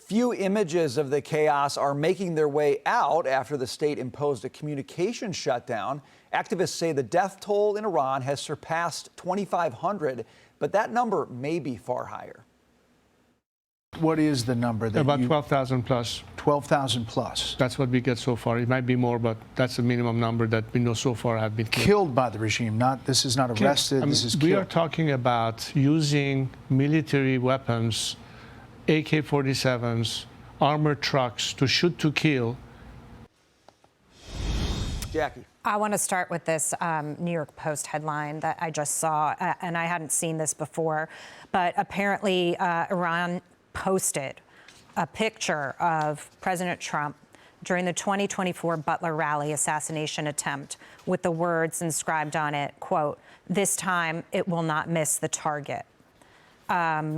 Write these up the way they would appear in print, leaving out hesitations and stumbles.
Few images of the chaos are making their way out after the state imposed a communication shutdown. Activists say the death toll in Iran has surpassed 2,500, but that number may be far higher. What is the number that About 12,000 plus. 12,000 plus. That's what we get so far. It might be more, but that's the minimum number that we know so far have been Killed by the regime. This is not arrested. This is killed. We are talking about using military weapons, AK-47s, armored trucks to shoot to kill. Jackie. I want to start with this New York Post headline that I just saw, and I hadn't seen this before, but apparently Iran posted a picture of President Trump during the 2024 Butler rally assassination attempt with the words inscribed on it, quote, "This time it will not miss the target."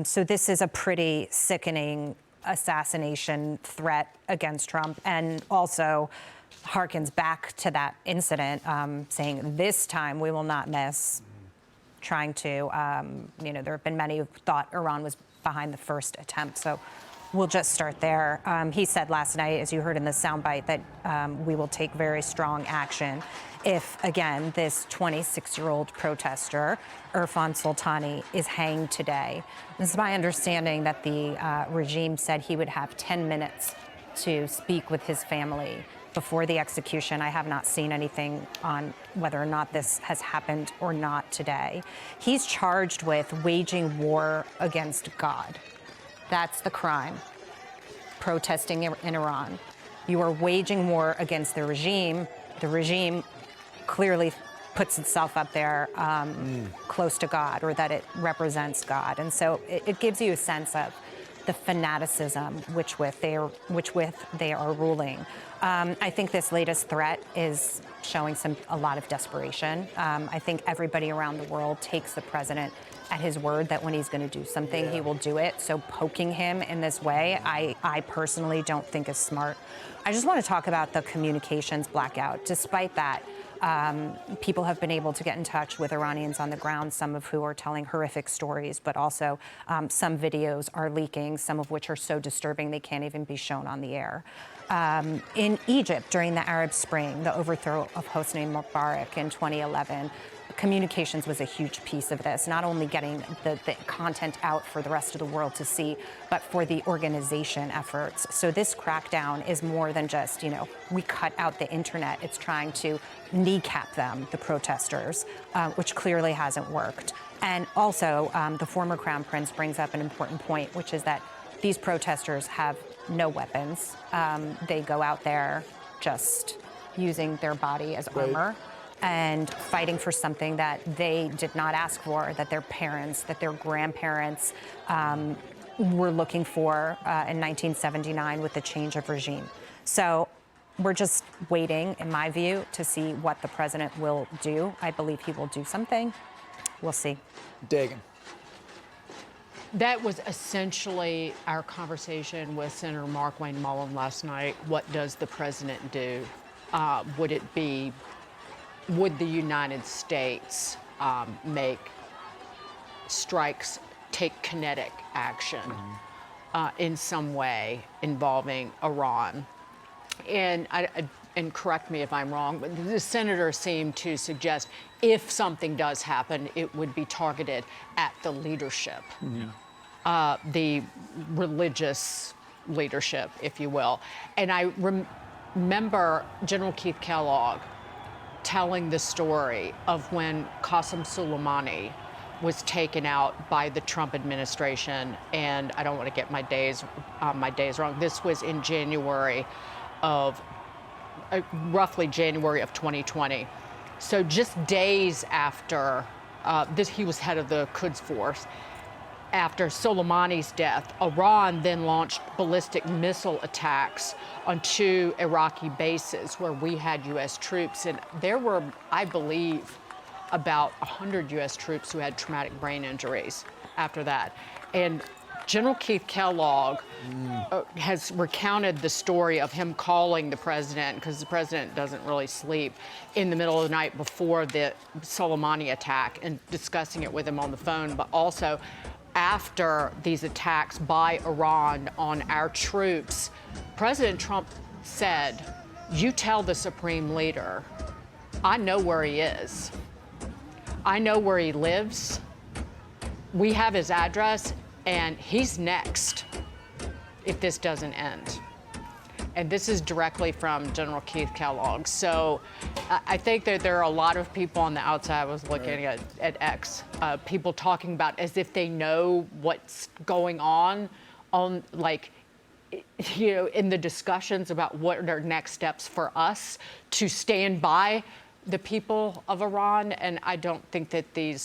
So this is a pretty sickening assassination threat against Trump, and also harkens back to that incident, saying this time we will not miss, trying to, there have been many who thought Iran was behind the first attempt. So we'll just start there. He said last night, as you heard in the soundbite, that we will take very strong action if, again, this 26-year-old protester, Irfan Soltani, is hanged today. This is my understanding that the regime said he would have 10 minutes to speak with his family before the execution. I have not seen anything on whether or not this has happened or not today. He's charged with waging war against God. That's the crime. Protesting in Iran. You are waging war against the regime. The regime clearly puts itself up there close to God, or that it represents God. And so it gives you a sense of the fanaticism which with they are ruling. I think this latest threat is showing a lot of desperation. I think everybody around the world takes the president at his word that when he's going to do something, he will do it. So poking him in this way, I personally don't think is smart. I just want to talk about the communications blackout. Despite that, people have been able to get in touch with Iranians on the ground, some of who are telling horrific stories, but also some videos are leaking, some of which are so disturbing they can't even be shown on the air. In Egypt, during the Arab Spring, the overthrow of Hosni Mubarak in 2011, communications was a huge piece of this, not only getting the content out for the rest of the world to see, but for the organization efforts. So this crackdown is more than just, we cut out the internet. It's trying to kneecap them, the protesters, which clearly hasn't worked. And also, the former Crown Prince brings up an important point, which is that these protesters have no weapons. They go out there just using their body as armor and fighting for something that they did not ask for, that their parents, that their grandparents were looking for in 1979 with the change of regime. So we're just waiting, in my view, to see what the president will do. I believe he will do something. We'll see. Dagan. That was essentially our conversation with Senator Mark Wayne Mullen last night. What does the president do? Would the United States make strikes, take kinetic action in some way involving Iran? And correct me if I'm wrong, but the senator seemed to suggest if something does happen, it would be targeted at the leadership, the religious leadership, if you will. And I remember General Keith Kellogg telling the story of when Qasem Soleimani was taken out by the Trump administration, and I don't want to get my days wrong. This was in roughly January of 2020. So just days after he was head of the Quds Force. After Soleimani's death, Iran then launched ballistic missile attacks on 2 Iraqi bases where we had U.S. troops. And there were, I believe, about 100 U.S. troops who had traumatic brain injuries after that. And General Keith Kellogg has recounted the story of him calling the president, because the president doesn't really sleep, in the middle of the night before the Soleimani attack and discussing it with him on the phone, but also after these attacks by Iran on our troops, President Trump said, "You tell the supreme leader, I know where he is. I know where he lives. We have his address, and he's next if this doesn't end." And this is directly from General Keith Kellogg. So I think that there are a lot of people on the outside. I was looking at X, people talking about as if they know what's going on, like, you know, in the discussions about what are next steps for us to stand by the people of Iran, and I don't think that the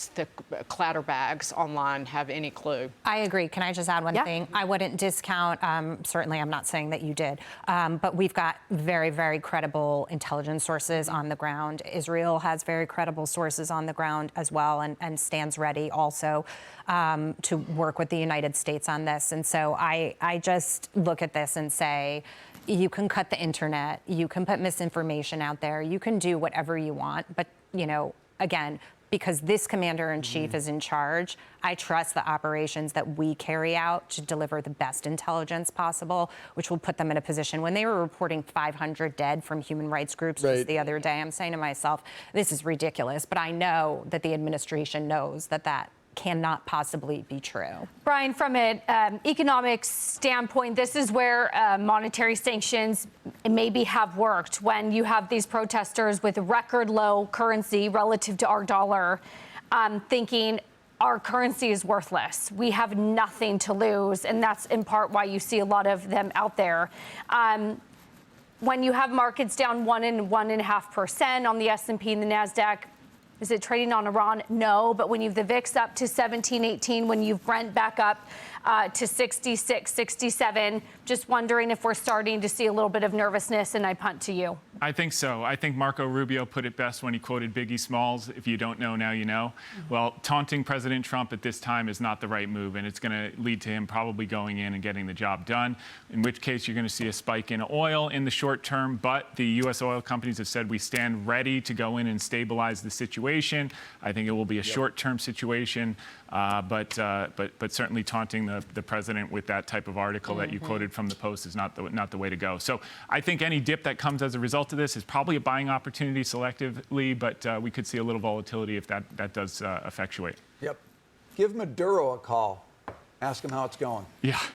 clatterbags online have any clue. I agree. Can I just add one thing? I wouldn't discount, certainly I'm not saying that you did, but we've got very, very credible intelligence sources on the ground. Israel has very credible sources on the ground as well, and stands ready also to work with the United States on this. And so I just look at this and say, you can cut the internet, you can put misinformation out there, you can do whatever you want, but, you know, again, because this commander-in-chief is in charge, I trust the operations that we carry out to deliver the best intelligence possible, which will put them in a position. When they were reporting 500 dead from human rights groups just the other day, I'm saying to myself, this is ridiculous, but I know that the administration knows that that cannot possibly be true. Brian, from an economic standpoint, this is where monetary sanctions maybe have worked when you have these protesters with record low currency relative to our dollar, thinking our currency is worthless. We have nothing to lose, and that's in part why you see a lot of them out there. When you have markets down 1 and 1.5% on the S&P and the NASDAQ, is it trading on Iran? No, but when you've the VIX up to 17, 18, when you've Brent back up to 66, 67, just wondering if we're starting to see a little bit of nervousness, and I punt to you. I think so. I think Marco Rubio put it best when he quoted Biggie Smalls, "If you don't know, now you know." Well, taunting President Trump at this time is not the right move, and it's going to lead to him probably going in and getting the job done, in which case you're going to see a spike in oil in the short term. But the U.S. oil companies have said we stand ready to go in and stabilize the situation. I think it will be a short-term situation, but certainly taunting the president with that type of article that you quoted from the Post is not the way to go. So I think any dip that comes as a result of this is probably a buying opportunity selectively, but we could see a little volatility if that does effectuate. Yep. Give Maduro a call. Ask him how it's going. Yeah.